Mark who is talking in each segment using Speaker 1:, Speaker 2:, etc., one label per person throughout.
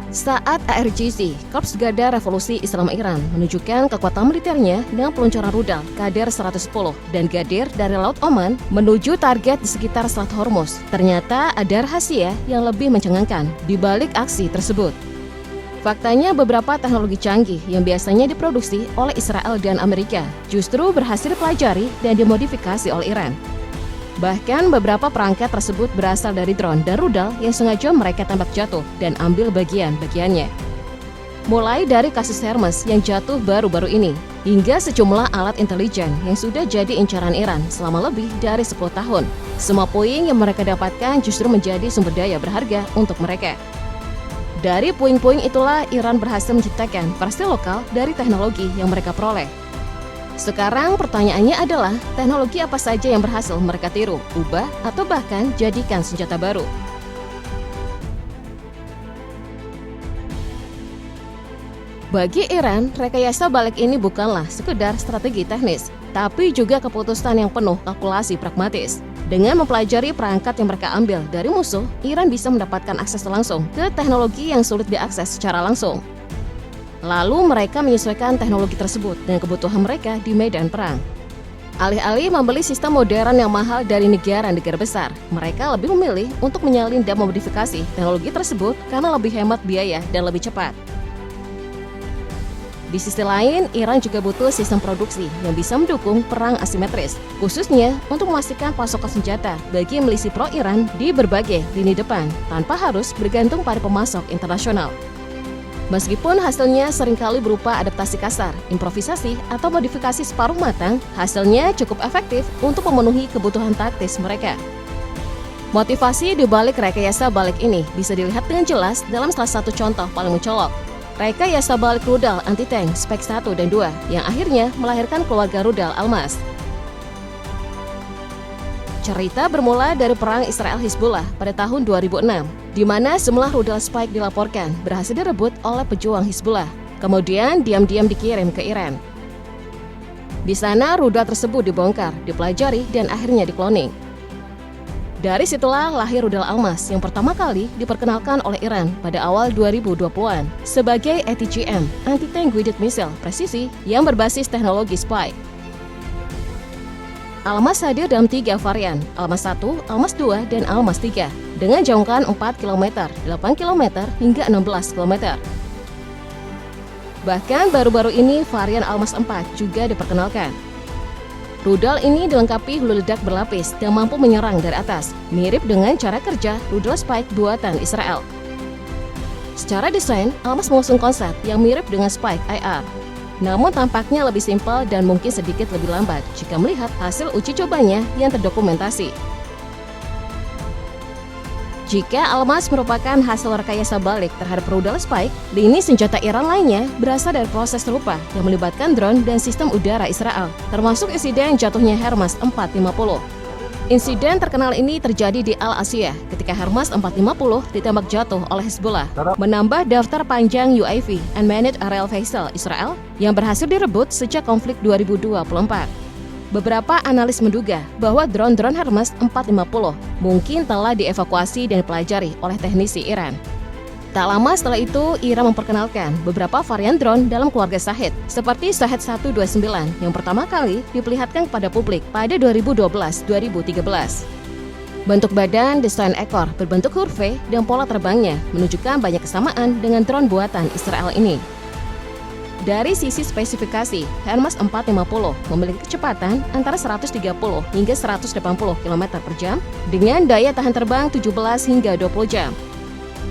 Speaker 1: Saat ARGC, Korps Garda Revolusi Islam Iran, menunjukkan kekuatan militernya dengan peluncuran rudal Qader 110 dan Ghadir dari Laut Oman menuju target di sekitar Selat Hormuz. Ternyata ada rahasia yang lebih mencengangkan di balik aksi tersebut. Faktanya beberapa teknologi canggih yang biasanya diproduksi oleh Israel dan Amerika justru berhasil dipelajari dan dimodifikasi oleh Iran. Bahkan beberapa perangkat tersebut berasal dari drone dan rudal yang sengaja mereka tembak jatuh dan ambil bagian-bagiannya. Mulai dari kasus Hermes yang jatuh baru-baru ini, hingga sejumlah alat intelijen yang sudah jadi incaran Iran selama lebih dari 10 tahun. Semua puing yang mereka dapatkan justru menjadi sumber daya berharga untuk mereka. Dari puing-puing itulah Iran berhasil menciptakan versi lokal dari teknologi yang mereka peroleh. Sekarang pertanyaannya adalah, teknologi apa saja yang berhasil mereka tiru, ubah, atau bahkan jadikan senjata baru? Bagi Iran, rekayasa balik ini bukanlah sekedar strategi teknis, tapi juga keputusan yang penuh kalkulasi pragmatis. Dengan mempelajari perangkat yang mereka ambil dari musuh, Iran bisa mendapatkan akses langsung ke teknologi yang sulit diakses secara langsung. Lalu mereka menyesuaikan teknologi tersebut dengan kebutuhan mereka di medan perang. Alih-alih membeli sistem modern yang mahal dari negara-negara besar, mereka lebih memilih untuk menyalin dan memodifikasi teknologi tersebut karena lebih hemat biaya dan lebih cepat. Di sisi lain, Iran juga butuh sistem produksi yang bisa mendukung perang asimetris, khususnya untuk memastikan pasokan senjata bagi milisi pro-Iran di berbagai lini depan, tanpa harus bergantung pada pemasok internasional. Meskipun hasilnya seringkali berupa adaptasi kasar, improvisasi, atau modifikasi separuh matang, hasilnya cukup efektif untuk memenuhi kebutuhan taktis mereka. Motivasi di balik rekayasa balik ini bisa dilihat dengan jelas dalam salah satu contoh paling mencolok. Rekayasa balik rudal anti-tank spek 1 dan 2 yang akhirnya melahirkan keluarga rudal Almas. Cerita bermula dari perang Israel-Hizbullah pada tahun 2006, di mana semua rudal Spike dilaporkan berhasil direbut oleh pejuang Hizbullah, kemudian diam-diam dikirim ke Iran. Di sana rudal tersebut dibongkar, dipelajari, dan akhirnya dikloning. Dari situlah lahir rudal Almas yang pertama kali diperkenalkan oleh Iran pada awal 2020-an sebagai ATGM, Anti-Tank Guided Missile presisi yang berbasis teknologi Spike. Almas hadir dalam 3 varian, Almas 1, Almas 2, dan Almas 3, dengan jangkauan 4 km, 8 km, hingga 16 km. Bahkan baru-baru ini varian Almas 4 juga diperkenalkan. Rudal ini dilengkapi hulu ledak berlapis dan mampu menyerang dari atas, mirip dengan cara kerja rudal Spike buatan Israel. Secara desain, Almas mengusung konsep yang mirip dengan Spike IR. Namun tampaknya lebih simpel dan mungkin sedikit lebih lambat jika melihat hasil uji cobanya yang terdokumentasi. Jika Almas merupakan hasil rekayasa balik terhadap rudal Spike, lini senjata Iran lainnya berasal dari proses serupa yang melibatkan drone dan sistem udara Israel, termasuk insiden jatuhnya Hermes 450. Insiden terkenal ini terjadi di Al-Asiyah ketika Hermes 450 ditembak jatuh oleh Hizbullah, menambah daftar panjang UAV Unmanned Aerial Vehicle Israel yang berhasil direbut sejak konflik 2024. Beberapa analis menduga bahwa drone-drone Hermes 450 mungkin telah dievakuasi dan dipelajari oleh teknisi Iran. Tak lama setelah itu, Iran memperkenalkan beberapa varian drone dalam keluarga Shahed, seperti Shahed 129 yang pertama kali diperlihatkan kepada publik pada 2012-2013. Bentuk badan, desain ekor berbentuk huruf V, dan pola terbangnya menunjukkan banyak kesamaan dengan drone buatan Israel ini. Dari sisi spesifikasi, Hermes 450 memiliki kecepatan antara 130 hingga 180 km per jam dengan daya tahan terbang 17 hingga 20 jam.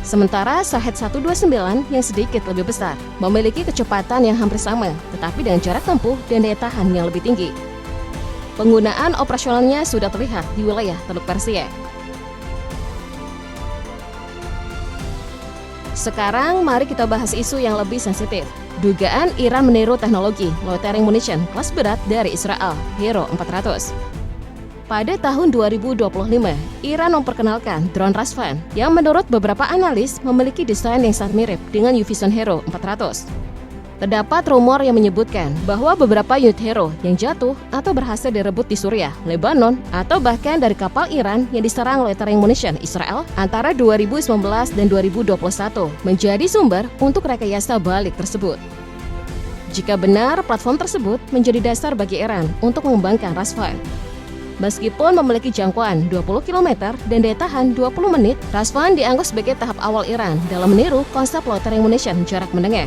Speaker 1: Sementara Shahed 129 yang sedikit lebih besar memiliki kecepatan yang hampir sama, tetapi dengan jarak tempuh dan daya tahan yang lebih tinggi. Penggunaan operasionalnya sudah terlihat di wilayah Teluk Persia. Sekarang mari kita bahas isu yang lebih sensitif. Dugaan Iran meniru teknologi loitering munition kelas berat dari Israel, Hero 400. Pada tahun 2025, Iran memperkenalkan drone Razvan yang menurut beberapa analis memiliki desain yang sangat mirip dengan U-Vision Hero 400. Terdapat rumor yang menyebutkan bahwa beberapa unit hero yang jatuh atau berhasil direbut di Suriah, Lebanon, atau bahkan dari kapal Iran yang diserang loitering munition Israel antara 2019 dan 2021 menjadi sumber untuk rekayasa balik tersebut. Jika benar, platform tersebut menjadi dasar bagi Iran untuk mengembangkan Razvan. Meskipun memiliki jangkauan 20 km dan daya tahan 20 menit, Razvan dianggap sebagai tahap awal Iran dalam meniru konsep loitering munition jarak menengah.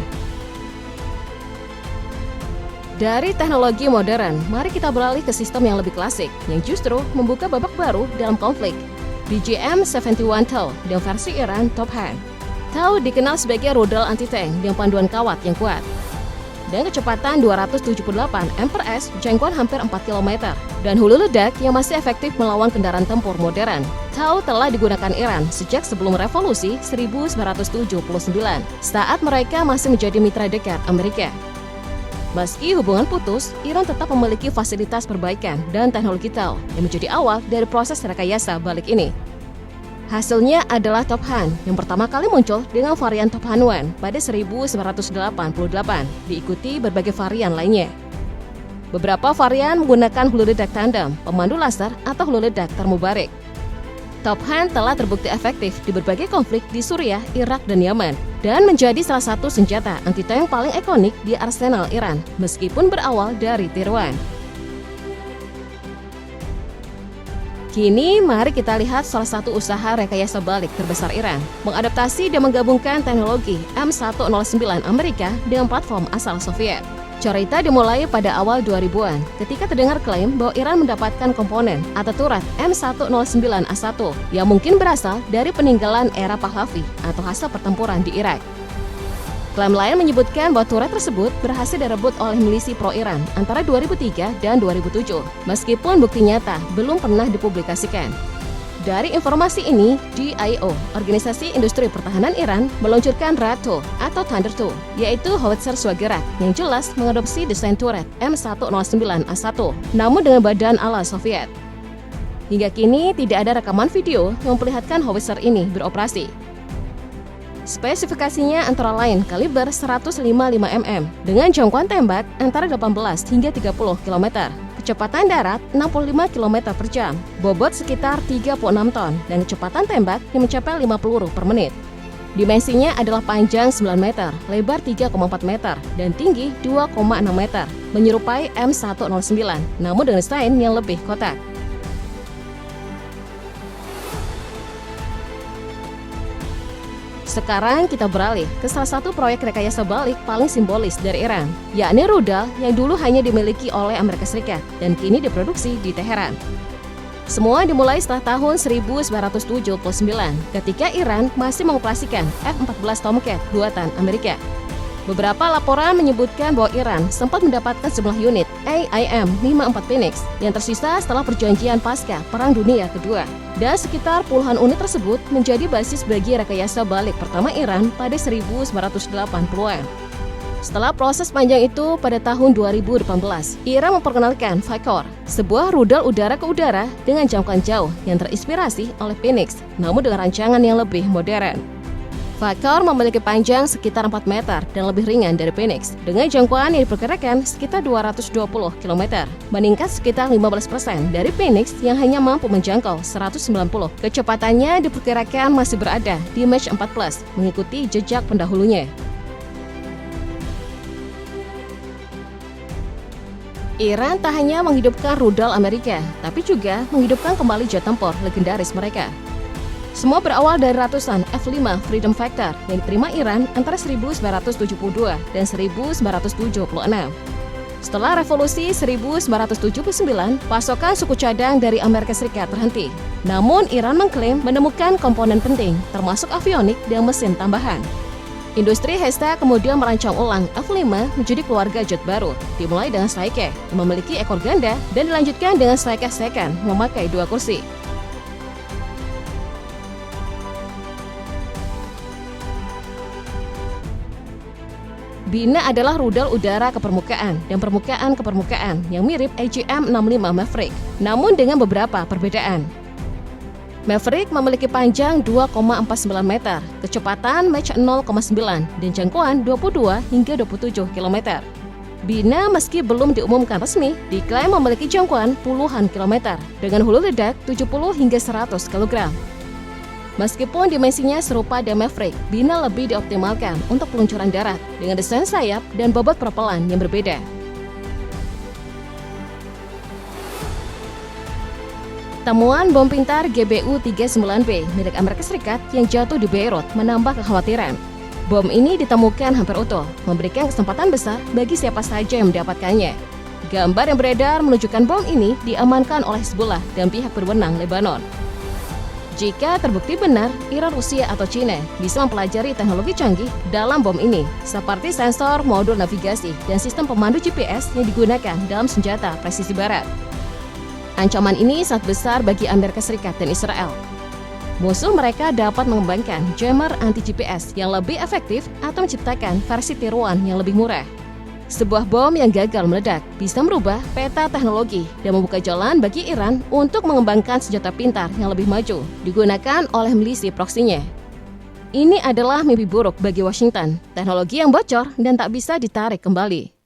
Speaker 1: Dari teknologi modern, mari kita beralih ke sistem yang lebih klasik, yang justru membuka babak baru dalam konflik. BGM-71 TOW dan versi Iran Tophan. TOW dikenal sebagai rudal anti-tank dengan panduan kawat yang kuat. Dan kecepatan 278 mprs, jangkauan hampir 4 km, dan hulu ledak yang masih efektif melawan kendaraan tempur modern. TOW telah digunakan Iran sejak sebelum revolusi 1979, saat mereka masih menjadi mitra dekat Amerika. Meski hubungan putus, Iran tetap memiliki fasilitas perbaikan dan teknologi TOW yang menjadi awal dari proses rekayasa balik ini. Hasilnya adalah Tophan yang pertama kali muncul dengan varian Tophan 1 pada 1988, diikuti berbagai varian lainnya. Beberapa varian menggunakan hulu ledak tandem, pemandu laser, atau hulu ledak termobarik. Tophan telah terbukti efektif di berbagai konflik di Suriah, Irak, dan Yaman, dan menjadi salah satu senjata anti-tank paling ikonik di arsenal Iran, meskipun berawal dari tiruan. Kini, mari kita lihat salah satu usaha rekayasa balik terbesar Iran, mengadaptasi dan menggabungkan teknologi M109 Amerika dengan platform asal Soviet. Cerita dimulai pada awal 2000-an ketika terdengar klaim bahwa Iran mendapatkan komponen atau turret M109A1 yang mungkin berasal dari peninggalan era Pahlavi atau hasil pertempuran di Irak. Klaim lain menyebutkan bahwa turret tersebut berhasil direbut oleh milisi pro-Iran antara 2003 dan 2007, meskipun bukti nyata belum pernah dipublikasikan. Dari informasi ini, DIO, Organisasi Industri Pertahanan Iran, meluncurkan RATO atau Thunder II, yaitu howitzer swagerak yang jelas mengadopsi desain turret M109A1, namun dengan badan ala Soviet. Hingga kini tidak ada rekaman video yang memperlihatkan howitzer ini beroperasi. Spesifikasinya antara lain kaliber 155 mm dengan jangkauan tembak antara 18 hingga 30 km. Kecepatan darat 65 km per jam, bobot sekitar 36 ton, dan kecepatan tembak yang mencapai 5 peluru per menit. Dimensinya adalah panjang 9 meter, lebar 3,4 meter, dan tinggi 2,6 meter, menyerupai M109, namun dengan desain yang lebih kotak. Sekarang kita beralih ke salah satu proyek rekayasa balik paling simbolis dari Iran, yakni rudal yang dulu hanya dimiliki oleh Amerika Serikat dan kini diproduksi di Teheran. Semua dimulai setelah tahun 1979 ketika Iran masih mengoperasikan F-14 Tomcat buatan Amerika. Beberapa laporan menyebutkan bahwa Iran sempat mendapatkan sejumlah unit AIM-54 Phoenix yang tersisa setelah perjanjian pasca Perang Dunia Kedua. Dan sekitar puluhan unit tersebut menjadi basis bagi rekayasa balik pertama Iran pada 1980-an. Setelah proses panjang itu, pada tahun 2018, Iran memperkenalkan Valkyr, sebuah rudal udara ke udara dengan jangkauan jauh yang terinspirasi oleh Phoenix, namun dengan rancangan yang lebih modern. Valkyr memiliki panjang sekitar 4 meter dan lebih ringan dari Phoenix, dengan jangkauan yang diperkirakan sekitar 220 km, meningkat sekitar 15% dari Phoenix yang hanya mampu menjangkau 190. Kecepatannya diperkirakan masih berada di Mach 4+, mengikuti jejak pendahulunya. Iran tak hanya menghidupkan rudal Amerika, tapi juga menghidupkan kembali jet tempur legendaris mereka. Semua berawal dari ratusan F-5 Freedom Fighter yang diterima Iran antara 1972 dan 1976. Setelah revolusi 1979, pasokan suku cadang dari Amerika Serikat terhenti. Namun Iran mengklaim menemukan komponen penting, termasuk avionik dan mesin tambahan. Industri Hesta kemudian merancang ulang F-5 menjadi keluarga jet baru, dimulai dengan Saike yang memiliki ekor ganda dan dilanjutkan dengan Saike Second memakai 2 kursi. Bina adalah rudal udara ke permukaan dan permukaan ke permukaan yang mirip AGM-65 Maverick, namun dengan beberapa perbedaan. Maverick memiliki panjang 2,49 meter, kecepatan Mach 0,9, dan jangkauan 22 hingga 27 km. Bina meski belum diumumkan resmi, diklaim memiliki jangkauan puluhan kilometer dengan hulu ledak 70 hingga 100 kg. Meskipun dimensinya serupa dengan Maverick, Bina lebih dioptimalkan untuk peluncuran darat dengan desain sayap dan bobot propelan yang berbeda. Temuan bom pintar GBU-39B milik Amerika Serikat yang jatuh di Beirut menambah kekhawatiran. Bom ini ditemukan hampir utuh, memberikan kesempatan besar bagi siapa saja yang mendapatkannya. Gambar yang beredar menunjukkan bom ini diamankan oleh Hezbollah dan pihak berwenang Lebanon. Jika terbukti benar, Iran, Rusia, atau China bisa mempelajari teknologi canggih dalam bom ini, seperti sensor, modul navigasi, dan sistem pemandu GPS yang digunakan dalam senjata presisi barat. Ancaman ini sangat besar bagi Amerika Serikat dan Israel. Musuh mereka dapat mengembangkan jammer anti-GPS yang lebih efektif atau menciptakan versi tiruan yang lebih murah. Sebuah bom yang gagal meledak bisa merubah peta teknologi dan membuka jalan bagi Iran untuk mengembangkan senjata pintar yang lebih maju, digunakan oleh milisi proksinya. Ini adalah mimpi buruk bagi Washington, teknologi yang bocor dan tak bisa ditarik kembali.